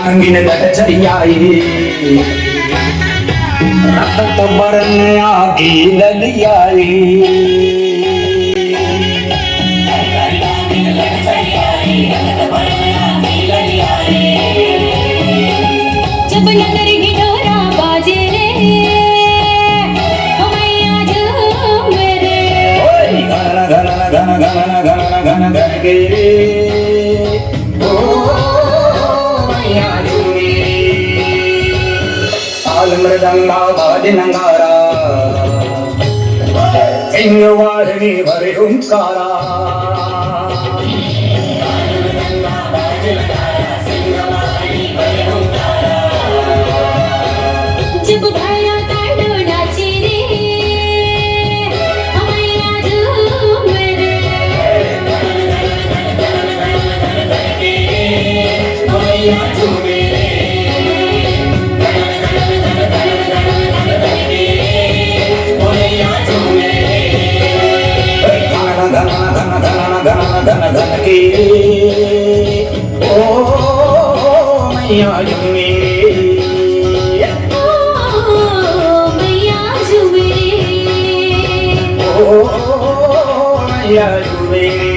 चरियाई रखत बरनिया की ललियाई जब नगर की डोरा बाजे रे ओ मैया झूमे रे घन घन घन घन घन घन घन के ओ मैया झूमे ताल मृदंगा बाजे नंगारा सिंहवाहिनी भरे ओंकारा जब भाया तांडव नाचे रे ओ मैया झूमे रे ओ मैया झूमे घन घन के ओ मैया झूमे ओ मैया झूमे ओ मैया झूमे